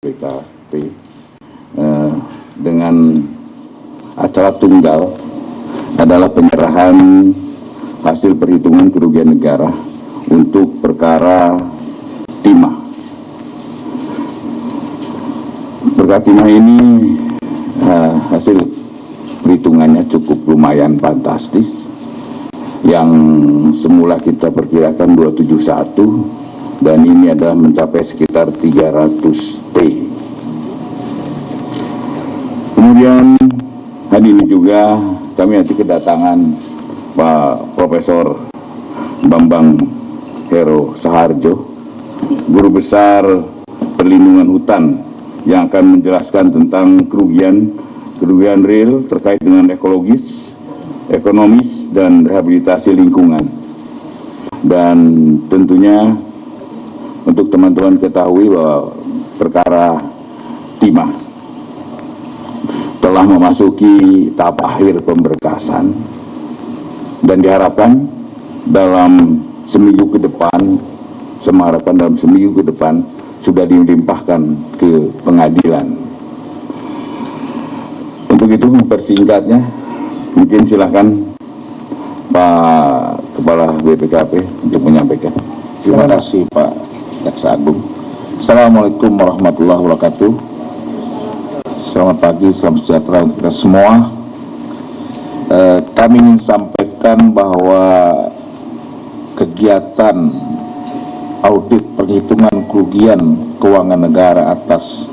BPKP dengan acara tunggal adalah penyerahan hasil perhitungan kerugian negara untuk perkara timah. Perkara timah ini hasil perhitungannya cukup lumayan fantastis, yang semula kita perkirakan 271 dan ini adalah mencapai sekitar 300 T. Kemudian hari ini juga kami nanti kedatangan Pak Profesor Bambang Hero Saharjo, Guru Besar Perlindungan Hutan, yang akan menjelaskan tentang kerugian real terkait dengan ekologis, ekonomis, dan rehabilitasi lingkungan. Dan tentunya untuk teman-teman ketahui bahwa perkara timah telah memasuki tahap akhir pemberkasan dan diharapkan dalam seminggu ke depan, sudah dilimpahkan ke pengadilan. Untuk itu mempersingkatnya, mungkin silakan Pak Kepala BPKP untuk menyampaikan. Terima kasih Pak Jaksa Agung. Assalamualaikum warahmatullahi wabarakatuh. Selamat pagi, salam sejahtera untuk kita semua. Kami ingin sampaikan bahwa kegiatan audit perhitungan kerugian keuangan negara atas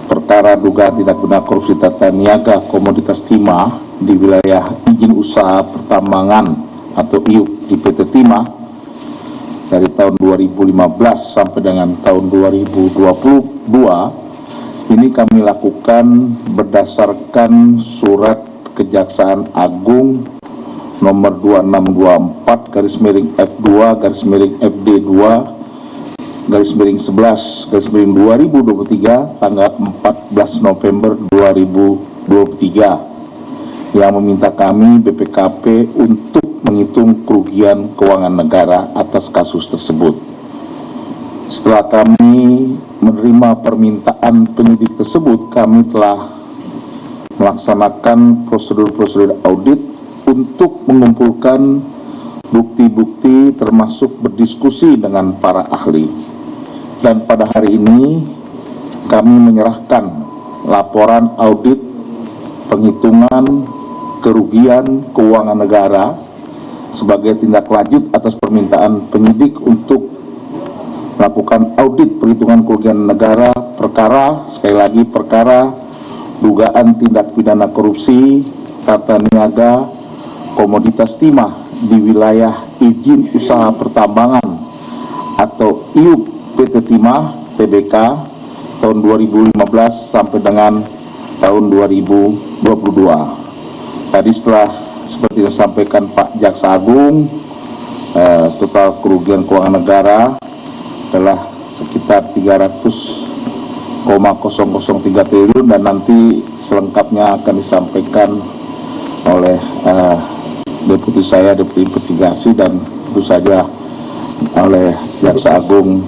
perkara dugaan tindak pidana korupsi tata niaga komoditas timah di wilayah izin usaha pertambangan atau IUP di PT Timah dari tahun 2015 sampai dengan tahun 2022 ini kami lakukan berdasarkan surat Kejaksaan Agung nomor 2624/FD2/11/2023 tanggal 14 November 2023 yang meminta kami BPKP untuk menghitung kerugian keuangan negara atas kasus tersebut. Setelah kami menerima permintaan penyidik tersebut, kami telah melaksanakan prosedur-prosedur audit untuk mengumpulkan bukti-bukti termasuk berdiskusi dengan para ahli. Dan pada hari ini kami menyerahkan laporan audit penghitungan kerugian keuangan negara sebagai tindak lanjut atas permintaan penyidik untuk melakukan audit perhitungan kerugian negara perkara dugaan tindak pidana korupsi tata niaga komoditas timah di wilayah izin usaha pertambangan atau IUP PT Timah Tbk tahun 2015 sampai dengan tahun 2022. Tadi setelah seperti yang disampaikan Pak Jaksa Agung, total kerugian keuangan negara adalah sekitar 300,003 triliun dan nanti selengkapnya akan disampaikan oleh deputi saya, deputi investigasi, dan tentu saja oleh Jaksa Agung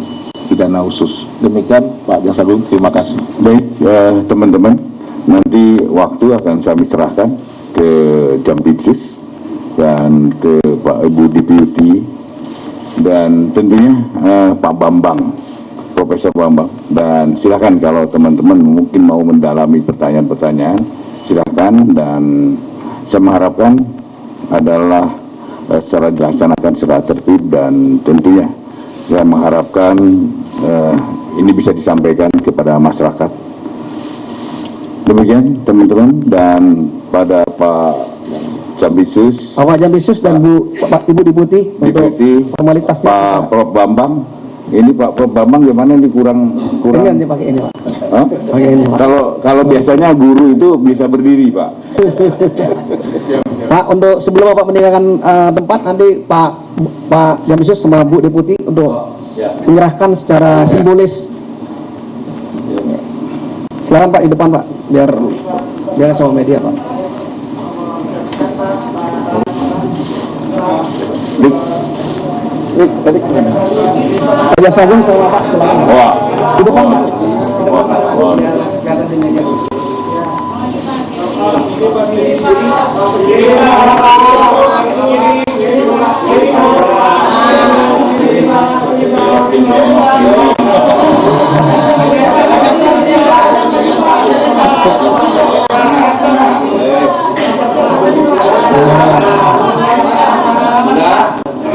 Pidana Khusus. Demikian Pak Jaksa Agung, terima kasih. Baik, teman-teman, nanti waktu akan kami serahkan ke Jampitsus dan ke Pak Ibu Deputi dan tentunya Pak Bambang, Profesor Bambang, dan silakan kalau teman-teman mungkin mau mendalami pertanyaan-pertanyaan, silakan, dan saya mengharapkan adalah secara dilaksanakan secara tertib dan tentunya saya mengharapkan ini bisa disampaikan kepada masyarakat. Demikian teman-teman, dan pada Pak Jampitsus, Pak Jampitsus dan Pak Ibu Deputi untuk formalitasnya. Pak Prof Bambang, ini Pak Prof Bambang gimana ini kurang ini pakai ini Pak. Pakai ini Pak. Kalau biasanya guru itu bisa berdiri Pak. Pak, untuk sebelum Bapak meninggalkan tempat, nanti Pak Jampitsus sama Bu Deputi untuk menyerahkan secara simbolis. Silakan Pak di depan Pak, biar sama media Pak. Tadi Pak Jaksa Agung sama Pak silakan. Wah. Di depan Pak.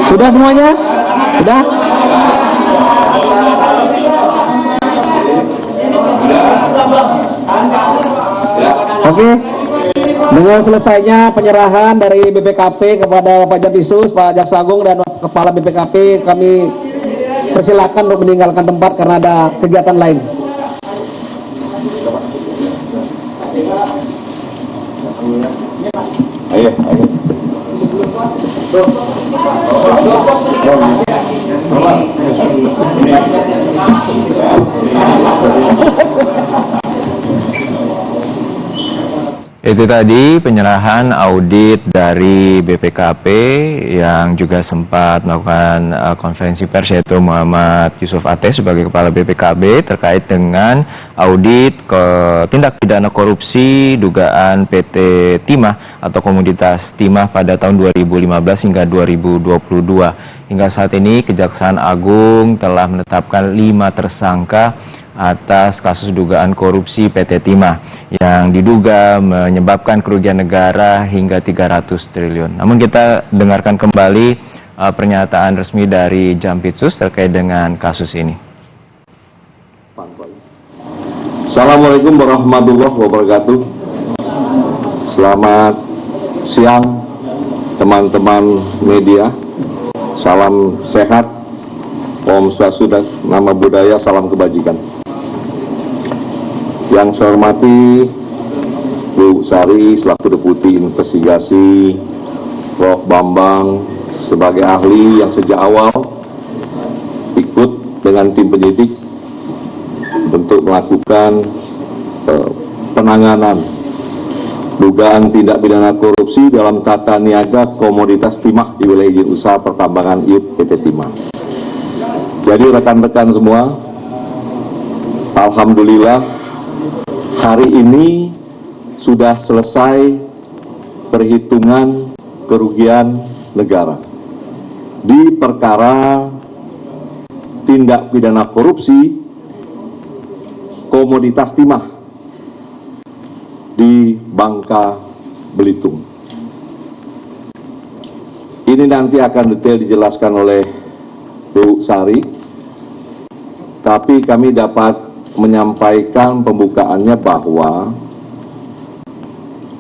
Sudah semuanya? Sudah? Oke. Dengan selesainya penyerahan dari BPKP kepada Pak Jampisus, Pak Jaksa Agung dan Kepala BPKP, kami persilakan untuk meninggalkan tempat karena ada kegiatan lain. Ayo, ayo. Itu tadi penyerahan audit dari BPKP yang juga sempat melakukan konferensi pers, yaitu Muhammad Yusuf Ateh sebagai Kepala BPKB terkait dengan audit tindak pidana korupsi dugaan PT Timah atau Komoditas Timah pada tahun 2015 hingga 2022. Hingga saat ini Kejaksaan Agung telah menetapkan 5 tersangka atas kasus dugaan korupsi PT Timah yang diduga menyebabkan kerugian negara hingga 300 triliun. Namun kita dengarkan kembali pernyataan resmi dari Jampitsus terkait dengan kasus ini. Assalamualaikum warahmatullahi wabarakatuh. Selamat siang teman-teman media. Salam sehat, Om Swastiastu, Nama Budaya, salam kebajikan. Yang saya hormati Bu Sari selaku Deputi Investigasi, Prof. Bambang sebagai ahli yang sejak awal ikut dengan tim penyidik untuk melakukan penanganan dugaan tindak pidana korupsi dalam tata niaga komoditas timah di wilayah izin usaha pertambangan IUP PT Timah. Jadi rekan-rekan semua, alhamdulillah hari ini sudah selesai perhitungan kerugian negara di perkara tindak pidana korupsi komoditas timah di Bangka Belitung. Ini nanti akan detail dijelaskan oleh Bu Sari, tapi kami dapat menyampaikan pembukaannya bahwa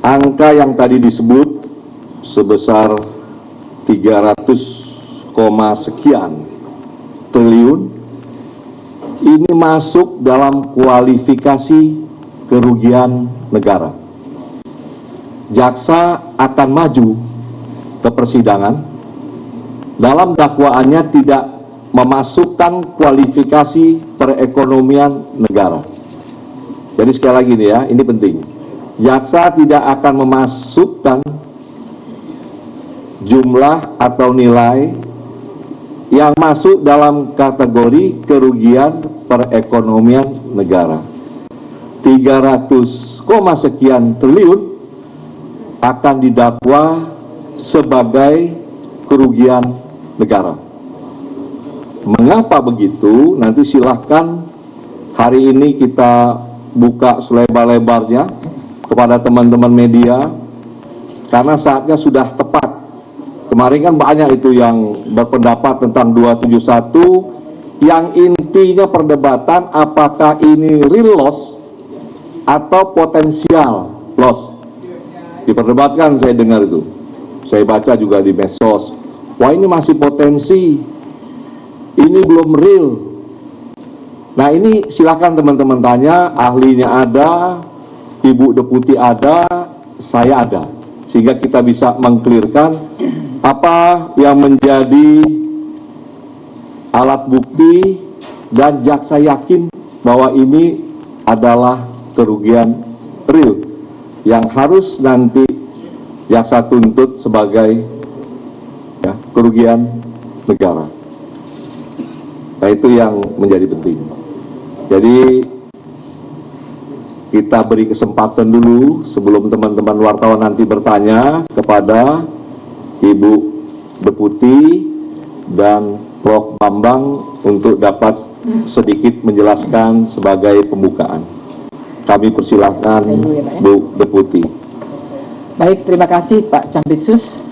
angka yang tadi disebut sebesar 300, sekian triliun ini masuk dalam kualifikasi kerugian negara. Jaksa akan maju ke persidangan, dalam dakwaannya tidak memasukkan kualifikasi perekonomian negara. Jadi sekali lagi nih ya, ini penting. Jaksa tidak akan memasukkan jumlah atau nilai yang masuk dalam kategori kerugian perekonomian negara. 300, sekian triliun akan didakwa sebagai kerugian negara. Mengapa begitu? Nanti silahkan hari ini kita buka selebar-lebarnya kepada teman-teman media, karena saatnya sudah tepat. Kemarin kan banyak itu yang berpendapat tentang 271, yang intinya perdebatan apakah ini real loss atau potensial loss. Diperdebatkan, saya dengar itu. Saya baca juga di medsos. Wah, ini masih potensi. Ini belum real. Nah, ini silakan teman-teman tanya, ahlinya ada, Ibu Deputi ada, saya ada. Sehingga kita bisa mengklirkan apa yang menjadi alat bukti dan jaksa yakin bahwa ini adalah kerugian real yang harus nanti jaksa tuntut sebagai kerugian negara. Nah, itu yang menjadi penting. Jadi kita beri kesempatan dulu sebelum teman-teman wartawan nanti bertanya kepada Ibu Deputi dan Prof. Bambang untuk dapat sedikit menjelaskan sebagai pembukaan. Kami persilahkan Bu Deputi. Baik, terima kasih Pak Campitsus,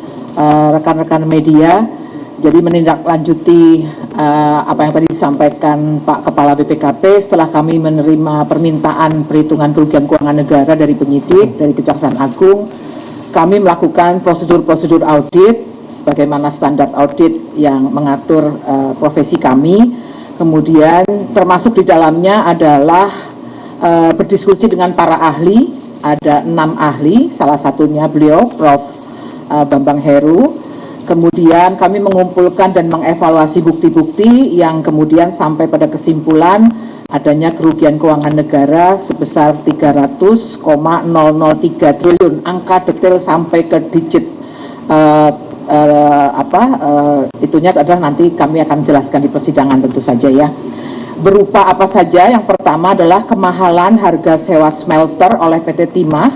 rekan-rekan media. Jadi menindaklanjuti apa yang tadi disampaikan Pak Kepala BPKP, setelah kami menerima permintaan perhitungan kerugian keuangan negara dari penyidik, dari Kejaksaan Agung, kami melakukan prosedur-prosedur audit sebagaimana standar audit yang mengatur profesi kami. Kemudian termasuk di dalamnya adalah berdiskusi dengan para ahli, ada 6 ahli, salah satunya beliau Prof. Bambang Heru. Kemudian kami mengumpulkan dan mengevaluasi bukti-bukti yang kemudian sampai pada kesimpulan adanya kerugian keuangan negara sebesar 300,003 triliun. Angka detail sampai ke digit itunya adalah nanti kami akan jelaskan di persidangan tentu saja ya. Berupa apa saja? Yang pertama adalah kemahalan harga sewa smelter oleh PT Timah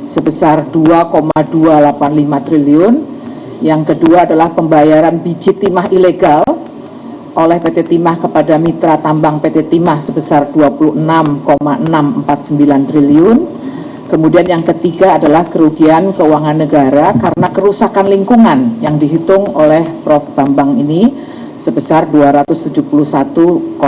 sebesar 2,285 triliun. Yang kedua adalah pembayaran biji timah ilegal oleh PT Timah kepada mitra tambang PT Timah sebesar 26,649 triliun. Kemudian yang ketiga adalah kerugian keuangan negara karena kerusakan lingkungan yang dihitung oleh Prof. Bambang ini sebesar 271,069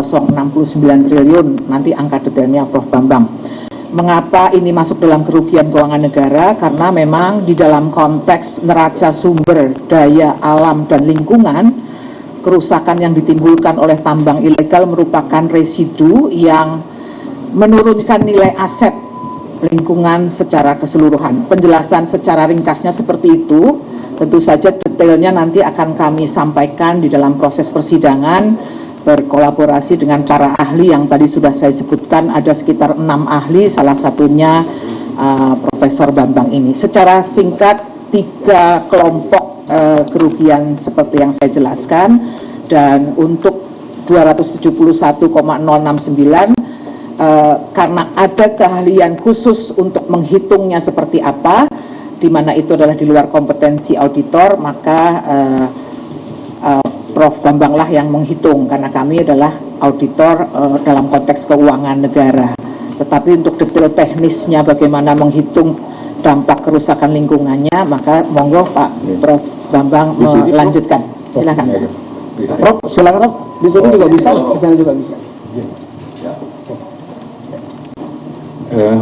triliun. Nanti angka detailnya Prof. Bambang. Mengapa ini masuk dalam kerugian keuangan negara? Karena memang di dalam konteks neraca sumber daya alam dan lingkungan, kerusakan yang ditimbulkan oleh tambang ilegal merupakan residu yang menurunkan nilai aset lingkungan secara keseluruhan. Penjelasan secara ringkasnya seperti itu. Tentu saja detailnya nanti akan kami sampaikan di dalam proses persidangan, berkolaborasi dengan para ahli yang tadi sudah saya sebutkan, ada sekitar 6 ahli, salah satunya Profesor Bambang ini. Secara singkat, 3 kelompok kerugian seperti yang saya jelaskan, dan untuk 271,069 karena ada keahlian khusus untuk menghitungnya seperti apa, di mana itu adalah di luar kompetensi auditor, maka Prof. Bambang lah yang menghitung, karena kami adalah auditor dalam konteks keuangan negara. Tetapi untuk detail teknisnya bagaimana menghitung dampak kerusakan lingkungannya, maka monggo Pak Prof. Bambang melanjutkan. Silakan. Prof, silakan Prof. Di sini juga bisa, di sana juga bisa.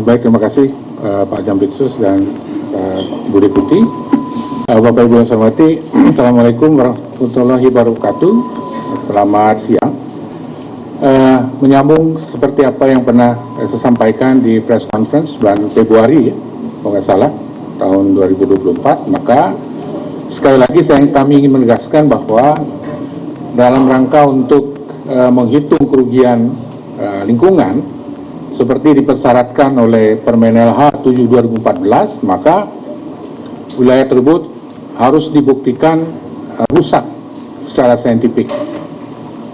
Baik, terima kasih Pak Campitsus dan Bu Deputi. Bapak Ibu yang saya hormati, Assalamualaikum warahmatullahi wabarakatuh. Selamat siang. Menyambung seperti apa yang pernah saya sampaikan di press conference bulan Februari, ya, kalau nggak salah, tahun 2024, maka sekali lagi kami ingin menegaskan bahwa dalam rangka untuk menghitung kerugian lingkungan seperti dipersyaratkan oleh Permen LH 7/2014, maka wilayah tersebut harus dibuktikan rusak secara saintifik.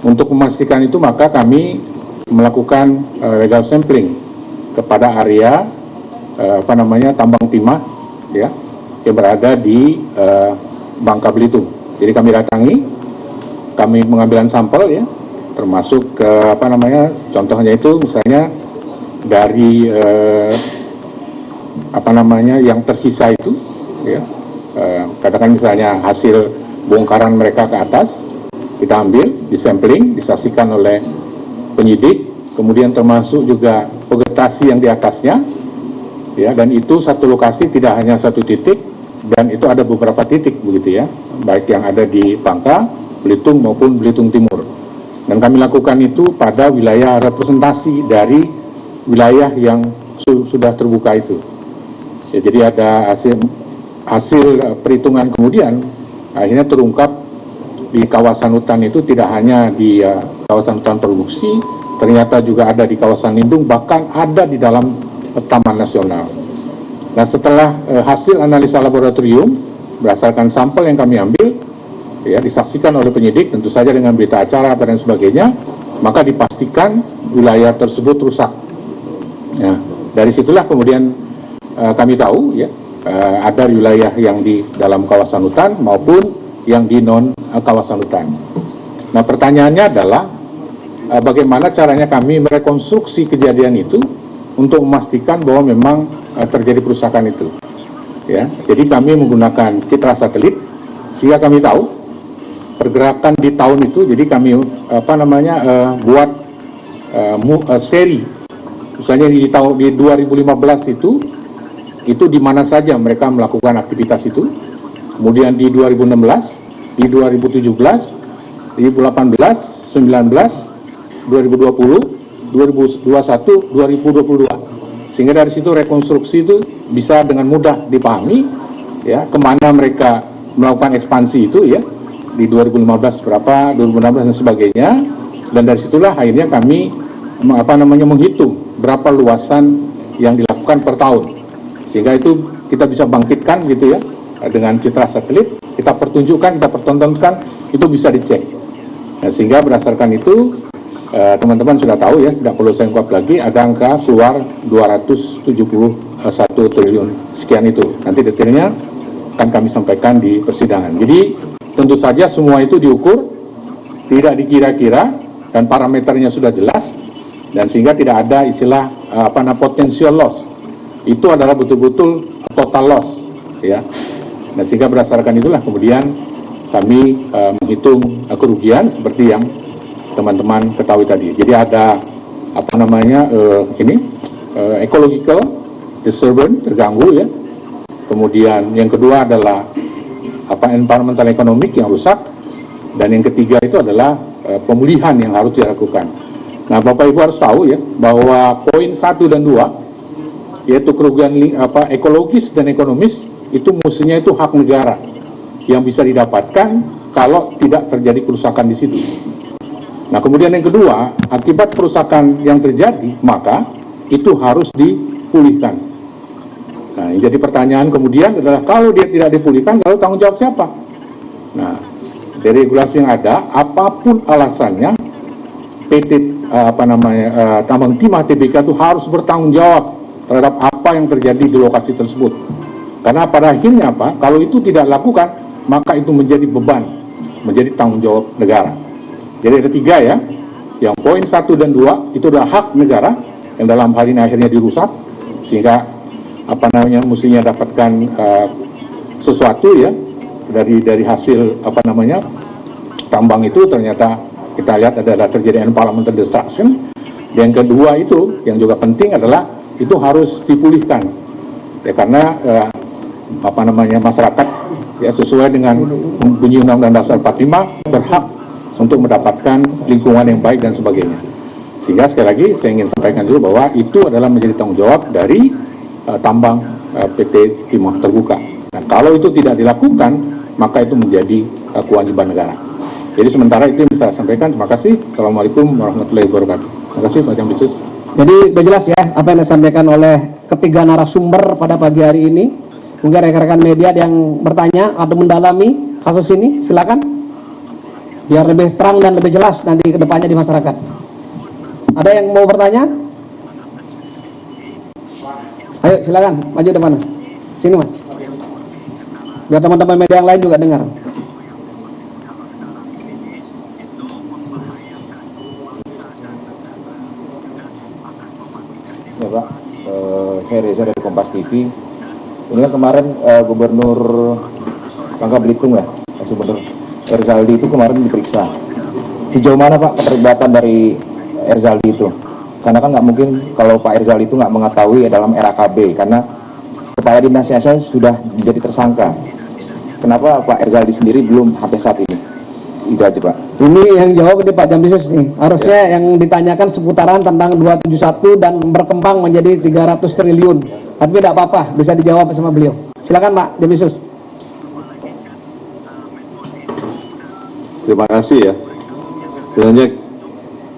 Untuk memastikan itu, maka kami melakukan legal sampling kepada area tambang timah, ya, yang berada di Bangka Belitung. Jadi kami datangi, kami mengambilan sampel, ya, termasuk contohnya itu misalnya dari yang tersisa itu, ya, katakan misalnya hasil bongkaran mereka ke atas, kita ambil, disampling, disaksikan oleh penyidik, kemudian termasuk juga vegetasi yang di atasnya, ya, dan itu satu lokasi, tidak hanya satu titik, dan itu ada beberapa titik begitu, ya, baik yang ada di Bangka, Belitung maupun Belitung Timur. Dan kami lakukan itu pada wilayah representasi dari wilayah yang sudah terbuka itu. Ya, jadi ada hasil perhitungan kemudian akhirnya terungkap di kawasan hutan itu tidak hanya di kawasan hutan produksi, ternyata juga ada di kawasan lindung, bahkan ada di dalam Taman Nasional. Nah, setelah hasil analisa laboratorium berdasarkan sampel yang kami ambil, ya disaksikan oleh penyidik, tentu saja dengan berita acara dan sebagainya, maka dipastikan wilayah tersebut rusak. Ya, dari situlah kemudian kami tahu ya ada wilayah yang di dalam kawasan hutan maupun yang di non kawasan hutan. Nah, pertanyaannya adalah bagaimana caranya kami merekonstruksi kejadian itu untuk memastikan bahwa memang terjadi perusakan itu. Ya, jadi kami menggunakan citra satelit sehingga kami tahu pergerakan di tahun itu. Jadi kami buat seri, misalnya di tahun 2015 itu di mana saja mereka melakukan aktivitas itu. Kemudian di 2016, di 2017, 2018, 19, 2020, 2021, 2022. Sehingga dari situ rekonstruksi itu bisa dengan mudah dipahami, ya, kemana mereka melakukan ekspansi itu, ya, di 2015 berapa, 2016 dan sebagainya. Dan dari situlah akhirnya kami menghitung berapa luasan yang dilakukan per tahun, sehingga itu kita bisa bangkitkan gitu ya dengan citra satelit, kita pertunjukkan, kita pertontonkan, itu bisa dicek. Nah, sehingga berdasarkan itu teman-teman sudah tahu ya, tidak perlu saya ungkap lagi, ada angka keluar 271 triliun sekian itu. Nanti detailnya akan kami sampaikan di persidangan. Jadi tentu saja semua itu diukur, tidak dikira-kira, dan parameternya sudah jelas, dan sehingga tidak ada istilah potential loss. Itu adalah betul-betul total loss, ya. Nah, sehingga berdasarkan itulah kemudian kami menghitung kerugian seperti yang teman-teman ketahui tadi. Jadi ada ecological disturbance, terganggu ya. Kemudian yang kedua adalah environmental economic yang rusak, dan yang ketiga itu adalah pemulihan yang harus dilakukan. Nah, Bapak Ibu harus tahu ya bahwa poin 1 dan 2 yaitu kerugian ekologis dan ekonomis itu mestinya itu hak negara yang bisa didapatkan kalau tidak terjadi kerusakan di situ. Nah, kemudian yang kedua, akibat kerusakan yang terjadi, maka itu harus dipulihkan. Nah, yang jadi pertanyaan kemudian adalah kalau dia tidak dipulihkan, lalu tanggung jawab siapa? Nah, dari regulasi yang ada, apapun alasannya, PT Tambang Timah Tbk itu harus bertanggung jawab terhadap apa yang terjadi di lokasi tersebut. Karena pada akhirnya kalau itu tidak dilakukan, maka itu menjadi beban, menjadi tanggung jawab negara. Jadi ada 3 ya, yang poin 1 dan 2 itu adalah hak negara yang dalam hal ini akhirnya dirusak, sehingga mestinya dapatkan sesuatu ya dari hasil tambang itu, ternyata kita lihat adalah terjadi environmental destruction. Yang kedua itu yang juga penting adalah itu harus dipulihkan ya, karena masyarakat ya sesuai dengan bunyi Undang-Undang Dasar 45 berhak untuk mendapatkan lingkungan yang baik dan sebagainya. Sehingga sekali lagi saya ingin sampaikan dulu bahwa itu adalah menjadi tanggung jawab dari tambang PT Timah Terbuka. Nah, kalau itu tidak dilakukan, maka itu menjadi kewajiban negara. Jadi sementara itu yang bisa saya sampaikan. Terima kasih. Assalamualaikum warahmatullahi wabarakatuh. Terima kasih Pak Jambisus. Jadi sudah jelas ya apa yang disampaikan oleh ketiga narasumber pada pagi hari ini. Mungkin rekan-rekan media yang bertanya atau mendalami kasus ini, silakan. Biar lebih terang dan lebih jelas nanti ke depannya di masyarakat. Ada yang mau bertanya? Ayo silakan, maju depan Mas. Sini Mas. Biar teman-teman media yang lain juga dengar. Ya Pak, saya Reza dari Kompas TV. Ini kan kemarin Gubernur Bangka Belitung ya, Gubernur Erzaldi itu kemarin diperiksa. Sejauh mana Pak keterlibatan dari Erzaldi itu? Karena kan nggak mungkin kalau Pak Erzaldi itu nggak mengetahui dalam RAKB, karena kepala dinasnya saya sudah menjadi tersangka. Kenapa Pak Erzaldi sendiri belum sampai saat ini? Itu aja Pak. Ini yang jawab di Pak Jambisus nih. Harusnya yang ditanyakan seputaran tentang 271 dan berkembang menjadi 300 triliun. Tapi tidak apa-apa, bisa dijawab sama beliau. Silakan Pak Jambisus. Terima kasih ya. Sebenarnya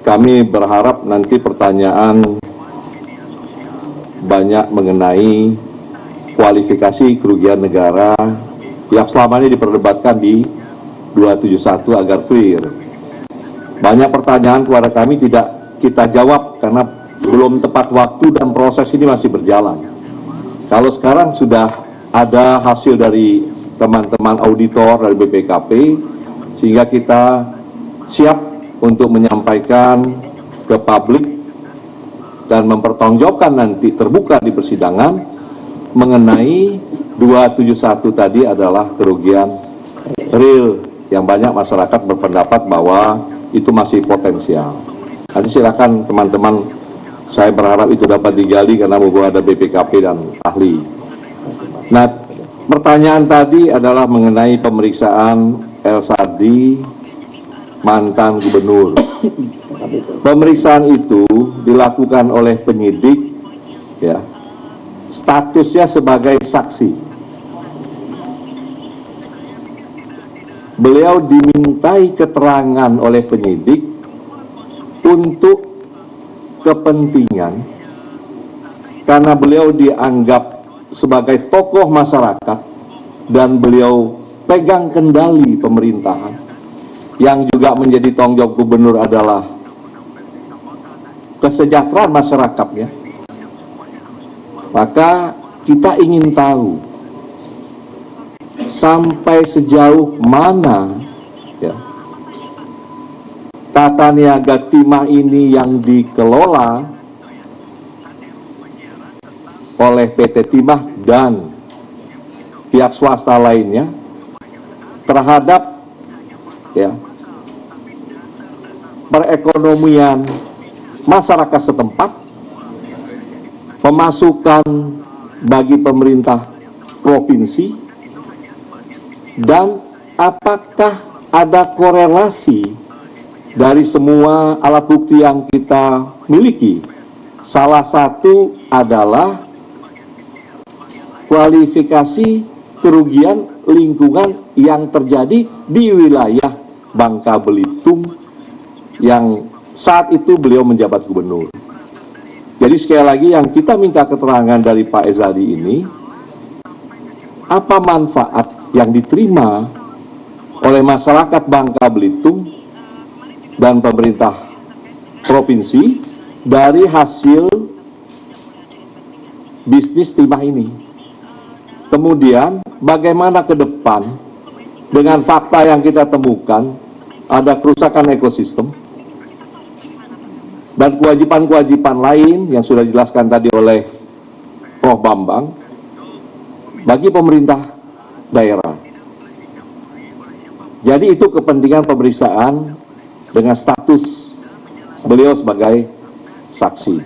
kami berharap nanti pertanyaan banyak mengenai kualifikasi kerugian negara yang selama ini diperdebatkan di 271 agar clear. Banyak pertanyaan kepada kami tidak kita jawab karena belum tepat waktu dan proses ini masih berjalan. Kalau sekarang sudah ada hasil dari teman-teman auditor dari BPKP, sehingga kita siap untuk menyampaikan ke publik dan mempertanggungjawabkan nanti terbuka di persidangan mengenai 271 tadi adalah kerugian real yang banyak masyarakat berpendapat bahwa itu masih potensial. Nanti silakan teman-teman, saya berharap itu dapat digali karena bahwa ada BPKP dan ahli. Nah, pertanyaan tadi adalah mengenai pemeriksaan El Sardi, mantan gubernur. Pemeriksaan itu dilakukan oleh penyidik, ya, statusnya sebagai saksi. Beliau dimintai keterangan oleh penyidik untuk kepentingan karena beliau dianggap sebagai tokoh masyarakat dan beliau pegang kendali pemerintahan. Yang juga menjadi tanggung jawab gubernur adalah kesejahteraan masyarakatnya. Maka kita ingin tahu sampai sejauh mana, ya, tata niaga timah ini yang dikelola oleh PT Timah dan pihak swasta lainnya terhadap, ya, perekonomian masyarakat setempat, pemasukan bagi pemerintah provinsi, dan apakah ada korelasi dari semua alat bukti yang kita miliki. Salah satu adalah kualifikasi kerugian lingkungan yang terjadi di wilayah Bangka Belitung yang saat itu beliau menjabat gubernur. Jadi sekali lagi yang kita minta keterangan dari Pak Ezadi ini, apa manfaat yang diterima oleh masyarakat Bangka Belitung dan pemerintah provinsi dari hasil bisnis timah ini. Kemudian bagaimana ke depan dengan fakta yang kita temukan ada kerusakan ekosistem dan kewajiban-kewajiban lain yang sudah dijelaskan tadi oleh Prof. Bambang bagi pemerintah daerah. Jadi itu kepentingan pemeriksaan dengan status beliau sebagai saksi.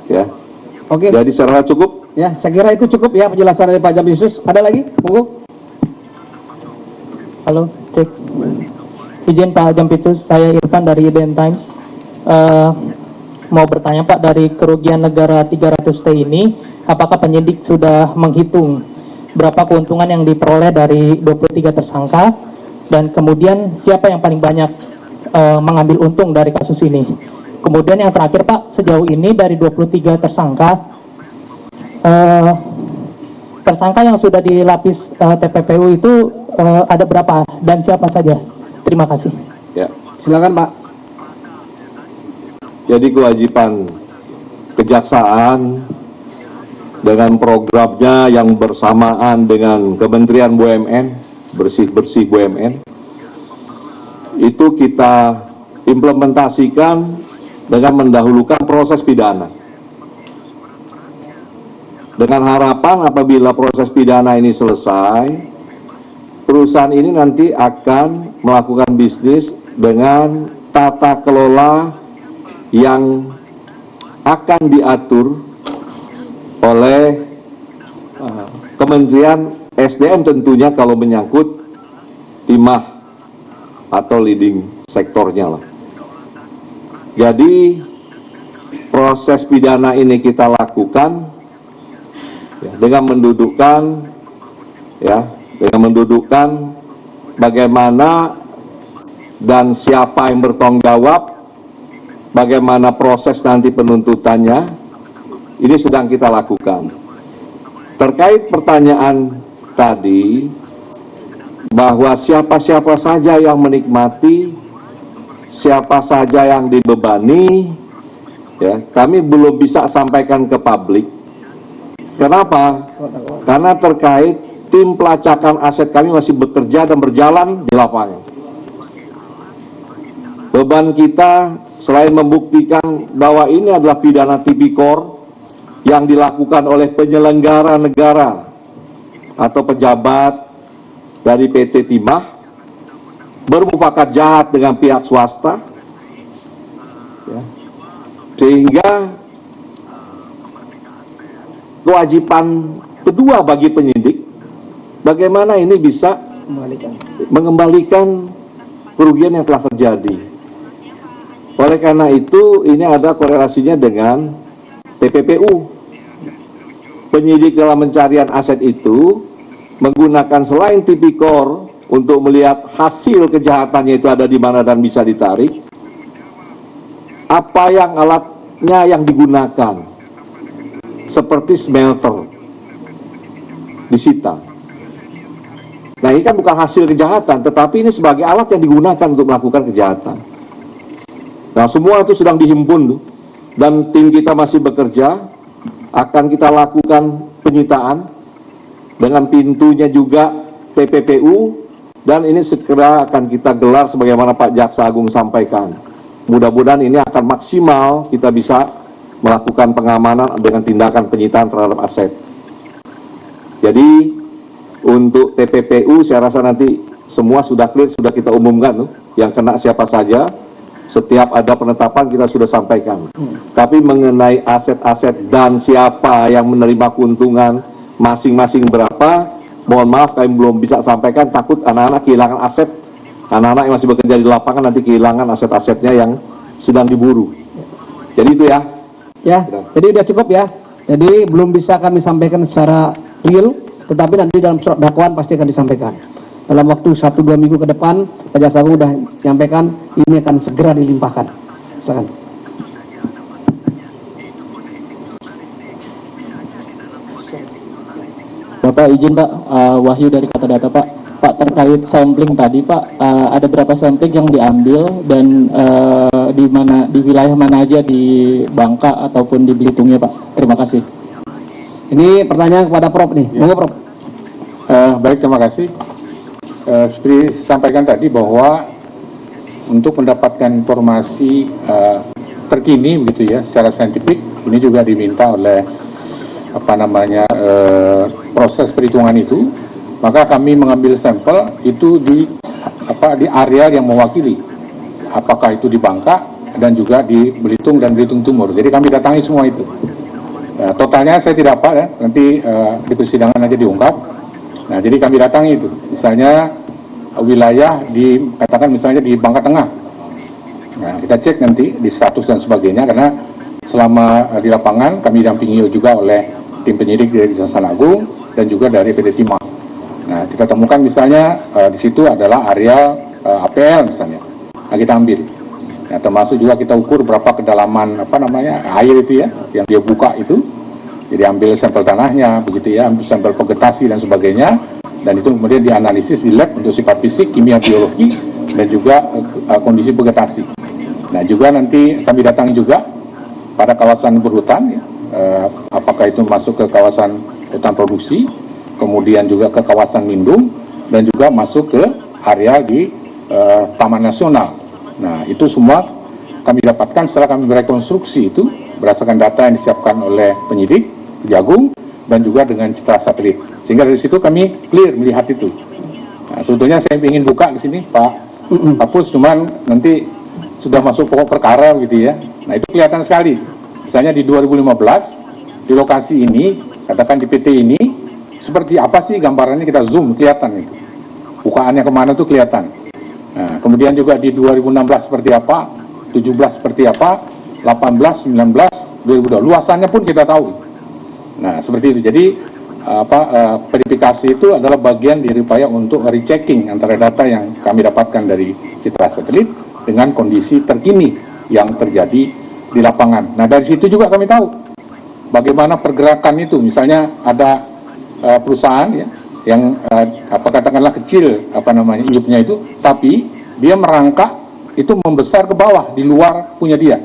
Ya. Oke. Jadi secara cukup. Ya, saya kira itu cukup ya penjelasan dari Pak Jampitsus. Ada lagi? Monggo. Halo, cek. Izin Pak Jampitsus, saya Irfan dari IDN Times. Mau bertanya Pak, dari kerugian negara 300T ini, apakah penyidik sudah menghitung berapa keuntungan yang diperoleh dari 23 tersangka, dan kemudian siapa yang paling banyak mengambil untung dari kasus ini? Kemudian yang terakhir Pak, sejauh ini dari 23 tersangka yang sudah dilapis TPPU itu ada berapa dan siapa saja? Terima kasih. Ya. Silakan Pak. Jadi kewajiban kejaksaan dengan programnya yang bersamaan dengan Kementerian BUMN, bersih-bersih BUMN, itu kita implementasikan dengan mendahulukan proses pidana. Dengan harapan apabila proses pidana ini selesai, perusahaan ini nanti akan melakukan bisnis dengan tata kelola yang akan diatur oleh Kementerian SDM tentunya kalau menyangkut timah atau leading sektornya lah. Jadi proses pidana ini kita lakukan ya, dengan mendudukkan bagaimana dan siapa yang bertanggung jawab, bagaimana proses nanti penuntutannya, ini sedang kita lakukan. Terkait pertanyaan tadi, bahwa siapa-siapa saja yang menikmati, siapa saja yang dibebani, ya, kami belum bisa sampaikan ke publik. Kenapa? Karena terkait tim pelacakan aset kami masih bekerja dan berjalan di lapangan. Beban kita selain membuktikan bahwa ini adalah pidana tipikor yang dilakukan oleh penyelenggara negara atau pejabat dari PT Timah bermufakat jahat dengan pihak swasta, ya, sehingga kewajiban kedua bagi penyidik bagaimana ini bisa mengembalikan kerugian yang telah terjadi. Oleh karena itu, ini ada korelasinya dengan TPPU. Penyidik dalam pencarian aset itu menggunakan selain tipikor untuk melihat hasil kejahatannya itu ada di mana dan bisa ditarik, apa yang alatnya yang digunakan, seperti smelter, disita. Nah, ini kan bukan hasil kejahatan, tetapi ini sebagai alat yang digunakan untuk melakukan kejahatan. Nah, semua itu sedang dihimpun tuh. Dan tim kita masih bekerja, akan kita lakukan penyitaan dengan pintunya juga TPPU, dan ini segera akan kita gelar sebagaimana Pak Jaksa Agung sampaikan. Mudah-mudahan ini akan maksimal kita bisa melakukan pengamanan dengan tindakan penyitaan terhadap aset. Jadi untuk TPPU saya rasa nanti semua sudah clear, sudah kita umumkan tuh, yang kena siapa saja. Setiap ada penetapan kita sudah sampaikan. Tapi mengenai aset-aset dan siapa yang menerima keuntungan masing-masing berapa, mohon maaf kami belum bisa sampaikan, takut anak-anak kehilangan aset. Anak-anak yang masih bekerja di lapangan nanti kehilangan aset-asetnya yang sedang diburu. Jadi itu ya. Ya, jadi udah cukup ya. Jadi belum bisa kami sampaikan secara real, tetapi nanti dalam surat dakwaan pasti akan disampaikan. Dalam waktu 1-2 minggu ke depan, Pak Jaksa Agung sudah menyampaikan ini akan segera dilimpahkan. Silakan. Bapak izin Pak, Wahyu dari Kata Data Pak. Pak, terkait sampling tadi Pak, ada berapa sampling yang diambil dan di wilayah mana aja di Bangka ataupun di Belitungnya Pak? Terima kasih. Ini pertanyaan kepada Prof nih. Monggo Prof. Baik, terima kasih. Seperti sampaikan tadi bahwa untuk mendapatkan informasi terkini begitu ya secara saintifik, ini juga diminta oleh proses perhitungan itu, maka kami mengambil sampel itu di areal yang mewakili, apakah itu di Bangka dan juga di Belitung dan Belitung Timur. Jadi kami datangi semua itu. Totalnya saya tidak apa ya, nanti di persidangan aja diungkap. Nah, jadi kami datangi itu, misalnya wilayah katakan misalnya di Bangka Tengah. Nah, kita cek nanti di status dan sebagainya, karena selama di lapangan kami dampingi juga oleh tim penyidik dari Kejaksaan Agung dan juga dari PT Timah. Nah, kita temukan misalnya di situ adalah area APL misalnya. Nah, kita ambil. Nah, termasuk juga kita ukur berapa kedalaman air itu ya, yang dia buka itu. Jadi ambil sampel tanahnya, begitu ya, ambil sampel vegetasi dan sebagainya, dan itu kemudian dianalisis di lab untuk sifat fisik, kimia, biologi, dan juga kondisi vegetasi. Nah, juga nanti kami datangi juga pada kawasan berhutan, ya, apakah itu masuk ke kawasan hutan produksi, kemudian juga ke kawasan lindung, dan juga masuk ke area di Taman Nasional. Nah, itu semua kami dapatkan setelah kami merekonstruksi itu berdasarkan data yang disiapkan oleh penyidik Kejagung dan juga dengan citra satelit, sehingga dari situ kami clear melihat itu. Nah, sebetulnya saya ingin buka di sini Pak Kapus, cuman nanti sudah masuk pokok perkara gitu ya. Nah, itu kelihatan sekali. Misalnya di 2015 di lokasi ini, katakan di PT ini, seperti apa sih gambarannya, kita zoom kelihatan itu. Bukaannya kemana tuh kelihatan. Nah, kemudian juga di 2016 seperti apa, 17 seperti apa, 18, 19, 2022 luasannya pun kita tahu. Nah, seperti itu. Jadi verifikasi itu adalah bagian dari upaya untuk rechecking antara data yang kami dapatkan dari citra satelit dengan kondisi terkini yang terjadi di lapangan. Nah, dari situ juga kami tahu bagaimana pergerakan itu. Misalnya ada perusahaan ya, yang katakanlah kecil iupnya itu, tapi dia merangkak itu membesar ke bawah di luar punya dia.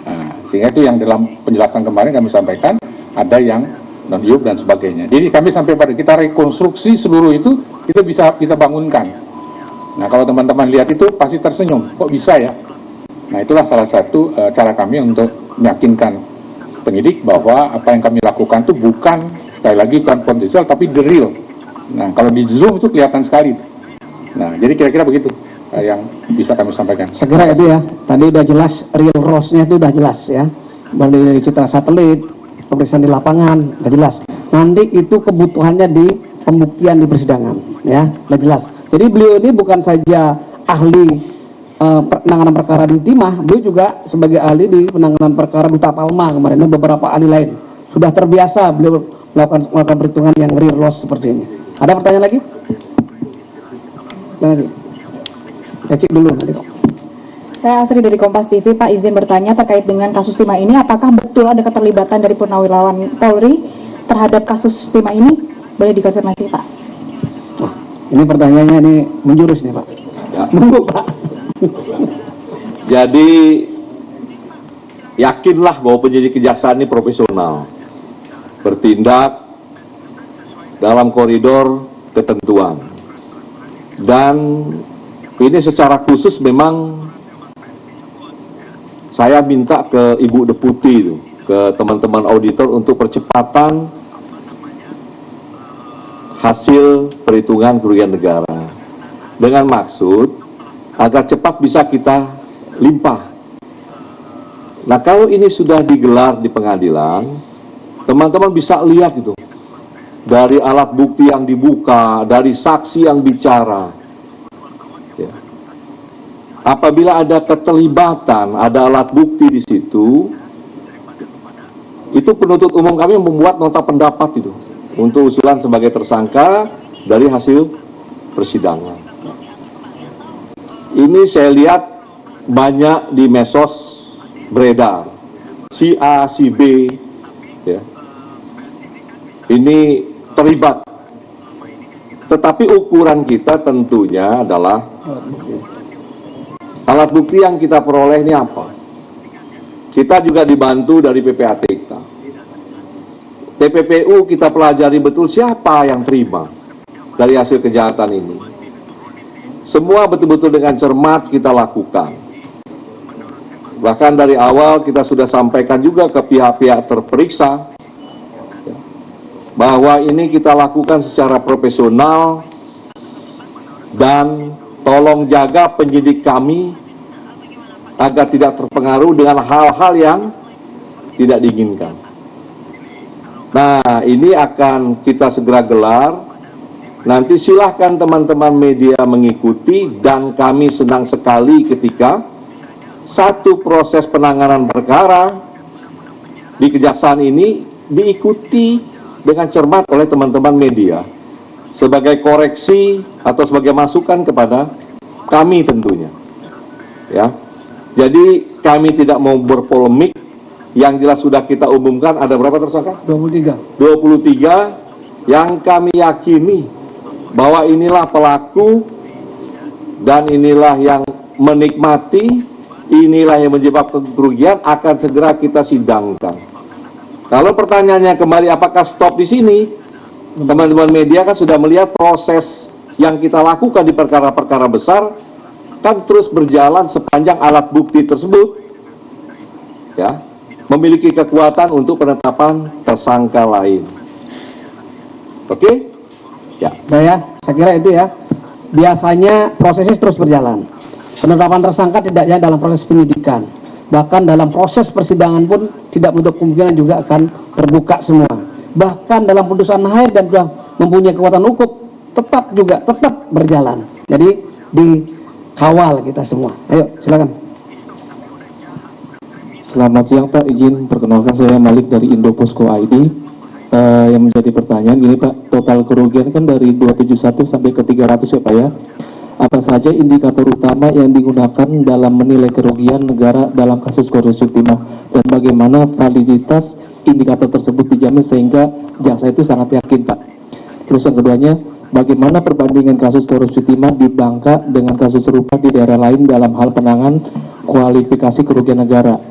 Nah, sehingga itu yang dalam penjelasan kemarin kami sampaikan ada yang non iup dan sebagainya. Jadi kami sampai pada kita rekonstruksi seluruh itu kita bisa kita bangunkan. Nah, kalau teman-teman lihat itu pasti tersenyum, kok bisa ya? Nah, itulah salah satu cara kami untuk meyakinkan penyidik bahwa apa yang kami lakukan itu bukan, sekali lagi, bukan potensial tapi the real. Nah, kalau di zoom itu kelihatan sekali. Nah, jadi kira-kira begitu yang bisa kami sampaikan. Segera itu ya, tadi udah jelas real ROS-nya itu udah jelas ya, dari citra satelit, pemeriksaan di lapangan udah jelas. Nanti itu kebutuhannya di pembuktian di persidangan ya, udah jelas. Jadi beliau ini bukan saja ahli penanganan perkara di timah, beliau juga sebagai ahli di penanganan perkara Duta Palma kemarin, dan beberapa ahli lain. Sudah terbiasa beliau melakukan perhitungan yang real loss seperti ini. Ada pertanyaan lagi? Lagi. Ya, cek dulu nanti kok. Saya Asri dari Kompas TV, Pak, izin bertanya terkait dengan kasus timah ini, apakah betul ada keterlibatan dari Purnawirawan Polri terhadap kasus timah ini? Boleh dikonfirmasi, Pak? Wah, ini pertanyaannya ini menjurus nih, Pak. Ya. Monggo, Pak. Jadi yakinlah bahwa penyidik kejaksaan ini profesional, bertindak dalam koridor ketentuan, dan ini secara khusus memang saya minta ke Ibu Deputi itu, ke teman-teman auditor untuk percepatan hasil perhitungan kerugian negara dengan maksud agar cepat bisa kita limpah. Nah, kalau ini sudah digelar di pengadilan, teman-teman bisa lihat itu dari alat bukti yang dibuka, dari saksi yang bicara. Ya. Apabila ada keterlibatan, ada alat bukti di situ, itu penuntut umum kami membuat nota pendapat itu untuk usulan sebagai tersangka dari hasil persidangan. Ini saya lihat banyak di medsos beredar, si A, si B, ya, ini terlibat. Tetapi ukuran kita tentunya adalah alat bukti yang kita peroleh ini apa. Kita juga dibantu dari PPATK. TPPU kita pelajari betul siapa yang terima dari hasil kejahatan ini. Semua betul-betul dengan cermat kita lakukan. Bahkan dari awal kita sudah sampaikan juga ke pihak-pihak terperiksa bahwa ini kita lakukan secara profesional, dan tolong jaga penyidik kami agar tidak terpengaruh dengan hal-hal yang tidak diinginkan. Nah, ini akan kita segera gelar. Nanti silahkan teman-teman media mengikuti, dan kami senang sekali ketika satu proses penanganan perkara di kejaksaan ini diikuti dengan cermat oleh teman-teman media sebagai koreksi atau sebagai masukan kepada kami tentunya. Ya. Jadi kami tidak mau berpolemik, yang jelas sudah kita umumkan ada berapa tersangka? 23. 23 yang kami yakini bahwa inilah pelaku dan inilah yang menikmati, inilah yang menyebabkan kerugian, akan segera kita sidangkan. Kalau pertanyaannya kembali apakah stop di sini, teman-teman media kan sudah melihat proses yang kita lakukan di perkara-perkara besar kan terus berjalan sepanjang alat bukti tersebut ya memiliki kekuatan untuk penetapan tersangka lain. Oke? Ya. Nah ya, saya kira itu ya. Biasanya prosesnya terus berjalan. Penetapan tersangka tidaknya dalam proses penyidikan, bahkan dalam proses persidangan pun tidak menutup kemungkinan juga akan terbuka semua. Bahkan dalam putusan akhir dan sudah mempunyai kekuatan hukum tetap berjalan. Jadi dikawal kita semua. Ayo, silakan. Selamat siang Pak, izin perkenalkan saya Malik dari Indoposko ID. Yang menjadi pertanyaan gini Pak, total kerugian kan dari 271 sampai ke 300 ya Pak ya. Apa saja indikator utama yang digunakan dalam menilai kerugian negara dalam kasus korupsi timah, dan bagaimana validitas indikator tersebut dijamin sehingga jaksa itu sangat yakin Pak. Terus yang keduanya, bagaimana perbandingan kasus korupsi timah di Bangka dengan kasus serupa di daerah lain dalam hal penanganan kualifikasi kerugian negara?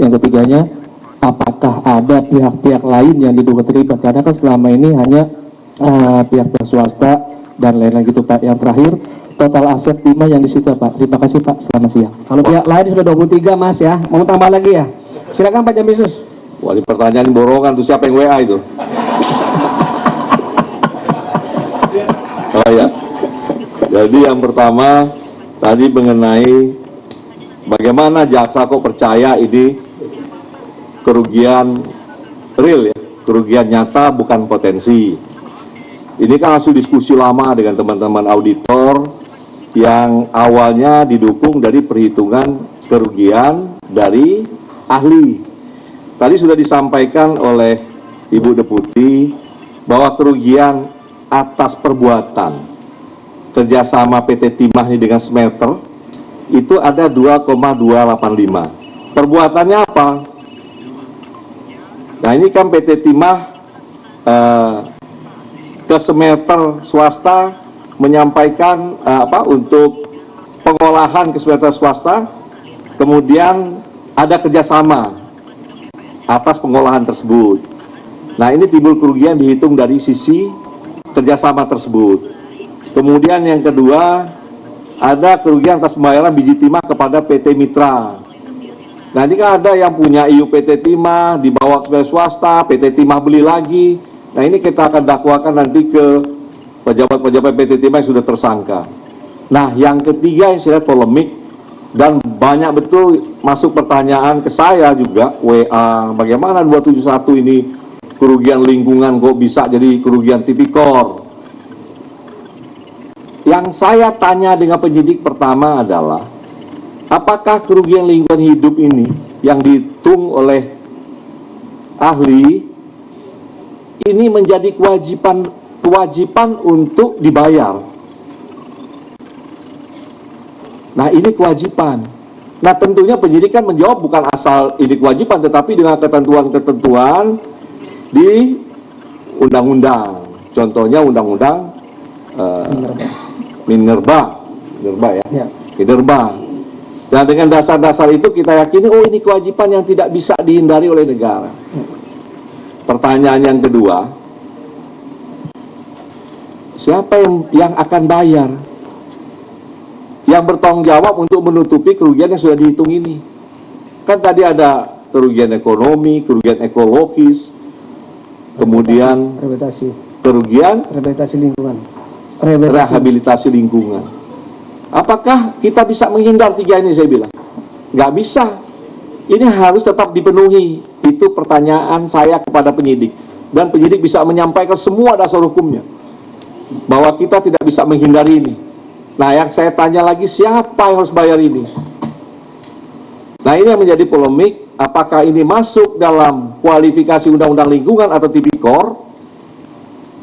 Yang ketiganya, apakah ada pihak-pihak lain yang diduga terlibat? Karena kan selama ini hanya pihak-pihak swasta dan lain-lain gitu Pak. Yang terakhir, total aset timah yang disita Pak. Terima kasih Pak, selamat siang. Kalau pihak lain sudah 23 Mas ya, mau tambah lagi ya? Silakan Pak Jampisus. Wah, ini pertanyaan borongan tuh, siapa yang WA itu? Oh ya. Jadi yang pertama tadi mengenai bagaimana jaksa kok percaya ini kerugian real ya, kerugian nyata bukan potensi. Ini kan hasil diskusi lama dengan teman-teman auditor yang awalnya didukung dari perhitungan kerugian dari ahli. Tadi sudah disampaikan oleh Ibu Deputi bahwa kerugian atas perbuatan kerjasama PT Timah ini dengan smelter itu ada 2,285. Perbuatannya apa? Nah ini kan PT Timah ke smelter swasta menyampaikan untuk pengolahan ke smelter swasta, kemudian ada kerjasama atas pengolahan tersebut. Nah ini timbul kerugian dihitung dari sisi kerjasama tersebut. Kemudian yang kedua, ada kerugian atas pembayaran biji timah kepada PT Mitra. Nah ini kan ada yang punya IU PT Timah, dibawa ke swasta, PT Timah beli lagi. Nah ini kita akan dakwakan nanti ke pejabat-pejabat PT Timah yang sudah tersangka. Nah yang ketiga yang saya lihat polemik, dan banyak betul masuk pertanyaan ke saya juga, WA, bagaimana 271 ini kerugian lingkungan kok bisa jadi kerugian tipikor. Yang saya tanya dengan penyidik pertama adalah, apakah kerugian lingkungan hidup ini yang dihitung oleh ahli ini menjadi kewajiban untuk dibayar? Nah ini kewajiban. Nah tentunya penyidik kan menjawab bukan asal ini kewajiban, tetapi dengan ketentuan-ketentuan di undang-undang. Contohnya undang-undang Minerba ya. Minerba. Nah dengan dasar-dasar itu kita yakini, oh ini kewajiban yang tidak bisa dihindari oleh negara. Pertanyaan yang kedua, siapa yang akan bayar? Yang bertanggung jawab untuk menutupi kerugian yang sudah dihitung ini. Kan tadi ada kerugian ekonomi, kerugian ekologis, kemudian kerugian rehabilitasi lingkungan. Apakah kita bisa menghindar tiga ini? Saya bilang nggak bisa. Ini harus tetap dipenuhi. Itu pertanyaan saya kepada penyidik, dan penyidik bisa menyampaikan semua dasar hukumnya bahwa kita tidak bisa menghindari ini. Nah yang saya tanya lagi, siapa yang harus bayar ini? Nah ini yang menjadi polemik, apakah ini masuk dalam kualifikasi undang-undang lingkungan atau tipikor?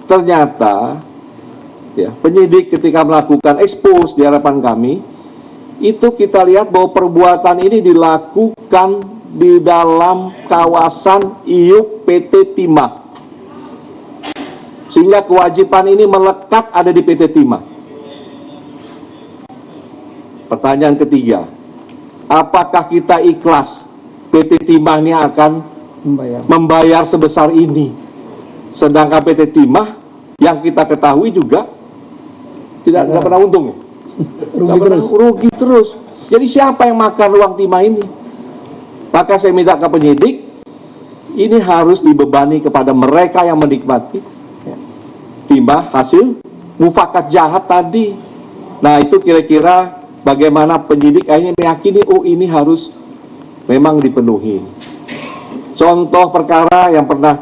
Ternyata ya, penyidik ketika melakukan ekspos di hadapan kami, itu kita lihat bahwa perbuatan ini dilakukan di dalam kawasan IUP PT Timah, sehingga kewajiban ini melekat ada di PT Timah. Pertanyaan ketiga, apakah kita ikhlas PT Timah ini akan membayar sebesar ini, sedangkan PT Timah yang kita ketahui juga tidak pernah untung ya? Rugi terus. Jadi siapa yang makan uang timah ini? Maka saya minta ke penyidik, ini harus dibebani kepada mereka yang menikmati timah hasil mufakat jahat tadi. Nah itu kira-kira bagaimana penyidik akhirnya meyakini, oh ini harus memang dipenuhi. Contoh perkara yang pernah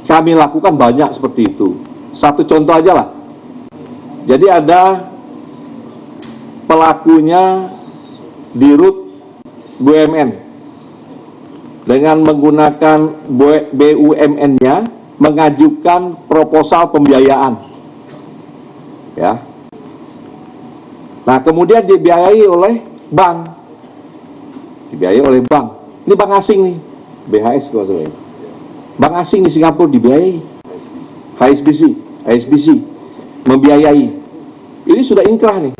kami lakukan banyak seperti itu. Satu contoh aja lah. Jadi ada pelakunya Dirut BUMN dengan menggunakan BUMN-nya mengajukan proposal pembiayaan. Ya. Nah, kemudian dibiayai oleh bank. Dibiayai oleh bank. Ini bank asing nih, BHS kalau saya. Bank asing di Singapura dibiayai. HSBC, HSBC membiayai. Ini sudah inkrah nih.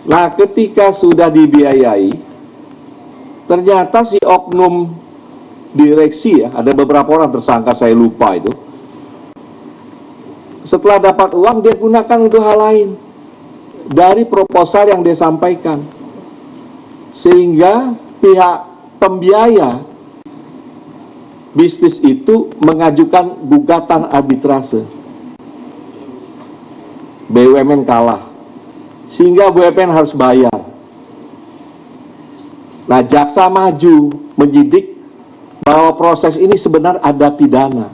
Nah, ketika sudah dibiayai, ternyata si oknum direksi, ya, ada beberapa orang tersangka, saya lupa itu. Setelah dapat uang, dia gunakan untuk hal lain dari proposal yang dia sampaikan. Sehingga pihak pembiaya bisnis itu mengajukan gugatan arbitrase. BUMN kalah. Sehingga BUMN harus bayar. Nah, jaksa maju menyidik bahwa proses ini sebenarnya ada pidana.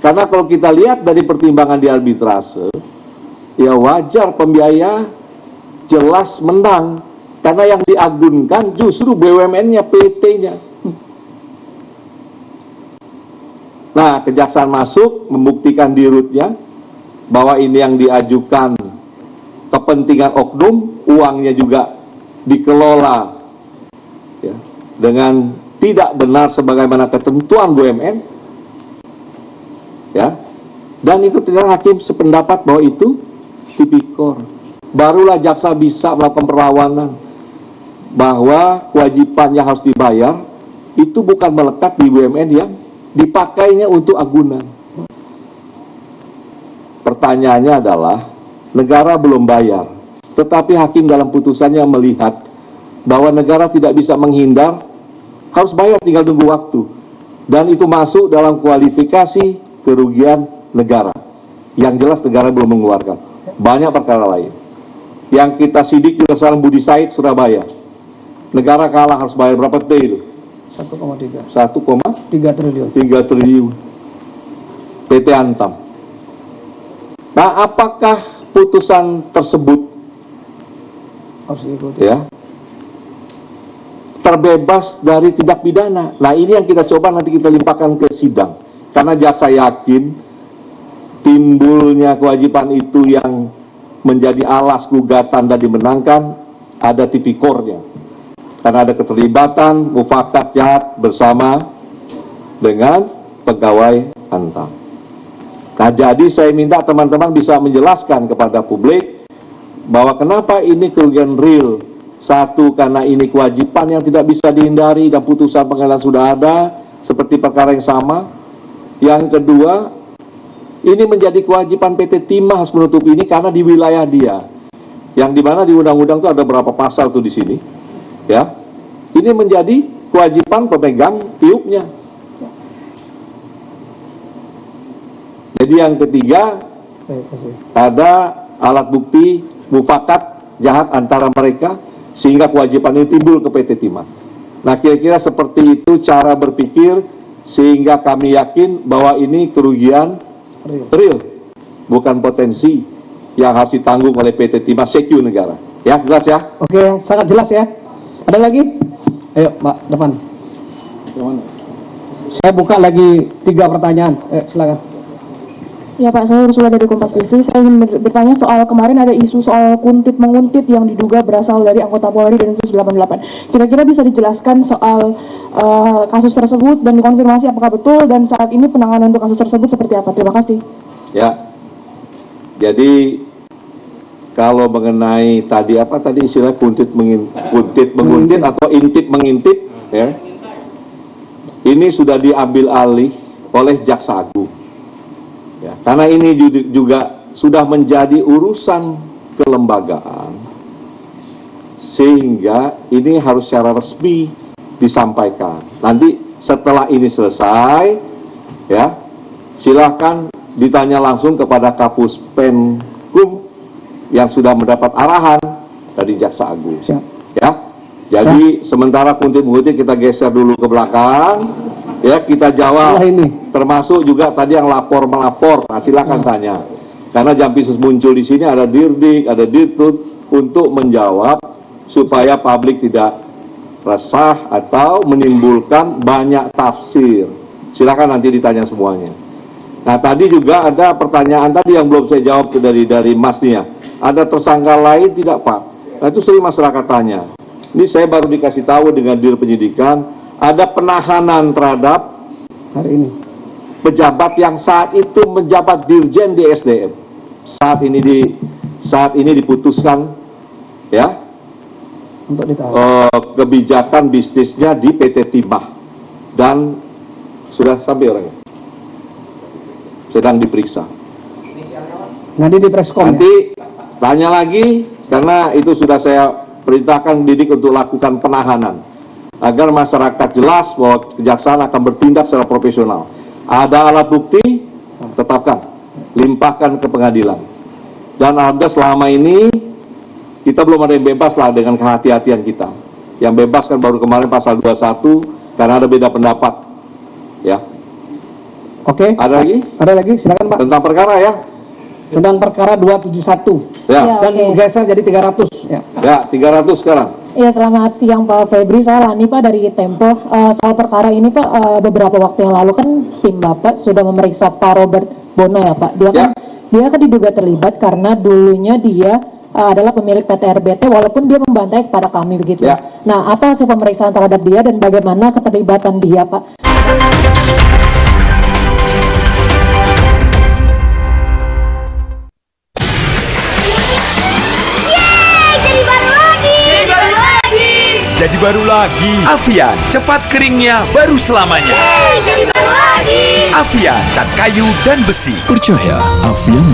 Karena kalau kita lihat dari pertimbangan di arbitrase, ya wajar pembiaya jelas menang. Karena yang diagunkan justru BUMN-nya, PT-nya. Nah, kejaksaan masuk membuktikan di rootnya bahwa ini yang diajukan kepentingan oknum, uangnya juga dikelola ya, dengan tidak benar sebagaimana ketentuan BUMN, ya, dan itu tidak, hakim sependapat bahwa itu tipikor. Barulah jaksa bisa melakukan perlawanan bahwa kewajibannya harus dibayar itu bukan melekat di BUMN yang dipakainya untuk agunan. Pertanyaannya adalah, negara belum bayar, tetapi hakim dalam putusannya melihat bahwa negara tidak bisa menghindar, harus bayar, tinggal tunggu waktu. Dan itu masuk dalam kualifikasi kerugian negara. Yang jelas negara belum mengeluarkan. Banyak perkara lain. Yang kita sidik juga sekarang Budi Said, Surabaya. Negara kalah, harus bayar berapa T itu? 1,3 triliun. PT Antam. Nah, apakah putusan tersebut harus diikuti, ya, terbebas dari tindak pidana? Nah, ini yang kita coba nanti kita limpahkan ke sidang. Karena jaksa yakin timbulnya kewajiban itu yang menjadi alas gugatan dan dimenangkan ada tipikornya. Karena ada keterlibatan mufakat jahat bersama dengan pegawai Antam. Nah, jadi saya minta teman-teman bisa menjelaskan kepada publik bahwa kenapa ini kerugian real. Satu, karena ini kewajiban yang tidak bisa dihindari dan putusan pengadilan sudah ada seperti perkara yang sama. Yang kedua, ini menjadi kewajiban PT Timah harus menutup ini karena di wilayah dia. Yang dimana di undang-undang itu ada berapa pasal tuh di sini, ya. Ini menjadi kewajiban pemegang tiupnya. Jadi yang ketiga, ada alat bukti mufakat jahat antara mereka sehingga kewajiban ini timbul ke PT Timah. Nah, kira-kira seperti itu cara berpikir sehingga kami yakin bahwa ini kerugian real, bukan potensi yang harus ditanggung oleh PT Timah secu negara. Ya, jelas ya? Oke, sangat jelas ya. Ada lagi? Ayo, Mbak, depan. Saya buka lagi 3 pertanyaan. Silakan. Ya Pak, saya Ursula dari Kompas TV. Saya ingin bertanya soal kemarin ada isu soal kuntit menguntit yang diduga berasal dari anggota Polri Densus 88. Kira-kira bisa dijelaskan soal kasus tersebut dan dikonfirmasi apakah betul dan saat ini penanganan untuk kasus tersebut seperti apa? Terima kasih. Ya, jadi kalau mengenai tadi apa tadi istilah kuntit menguntit atau intip mengintip, ya, ini sudah diambil alih oleh Jaksa Agung. Ya, karena ini juga sudah menjadi urusan kelembagaan, sehingga ini harus secara resmi disampaikan. Nanti setelah ini selesai, ya, silakan ditanya langsung kepada Kapus Penkum yang sudah mendapat arahan dari Jaksa Agung. Ya, jadi sementara kuntit-kuntit kita geser dulu ke belakang. Ya, kita jawab, termasuk juga tadi yang lapor-melapor. Nah, silakan tanya. Karena Jampitsus muncul di sini, ada Dirdik, ada Dirtut, untuk menjawab supaya publik tidak resah atau menimbulkan banyak tafsir. Silakan nanti ditanya semuanya. Nah, tadi juga ada pertanyaan tadi yang belum saya jawab dari Masnya. Ada tersangka lain tidak, Pak? Nah, itu sering masyarakat tanya. Ini saya baru dikasih tahu dengan Dir Penyidikan, ada penahanan terhadap hari ini pejabat yang saat itu menjabat dirjen di SDM. Saat ini diputuskan ya Untuk ditahan. kebijakan bisnisnya di PT Timah dan sudah sampai orangnya, sedang diperiksa. Nanti di preskom ya? Nanti tanya lagi karena itu sudah saya perintahkan Didik untuk lakukan penahanan agar masyarakat jelas bahwa kejaksaan akan bertindak secara profesional. Ada alat bukti, tetapkan, limpahkan ke pengadilan. Dan alhamdulillah selama ini kita belum ada yang bebas lah dengan kehati-hatian kita. Yang bebas kan baru kemarin pasal 21 karena ada beda pendapat. Ya. Oke. Ada lagi? Ada lagi, silakan Pak. Tentang perkara ya? Tentang perkara 271. Ya. Dan geser jadi 300. Ya. Ya, 300 sekarang. Ya, selamat siang Pak Febri. Saya Lani Pak dari Tempo. Soal perkara ini Pak, beberapa waktu yang lalu kan tim Bapak sudah memeriksa Pak Robert Bono ya Pak. Dia kan diduga terlibat karena dulunya dia adalah pemilik PT RBT walaupun dia membantai kepada kami begitu. Ya. Nah, apa hasil pemeriksaan terhadap dia dan bagaimana keterlibatan dia Pak? Jadi baru lagi. Avian, cepat keringnya baru selamanya. Jadi baru lagi. Avian, cat kayu dan besi. Percaya, Avian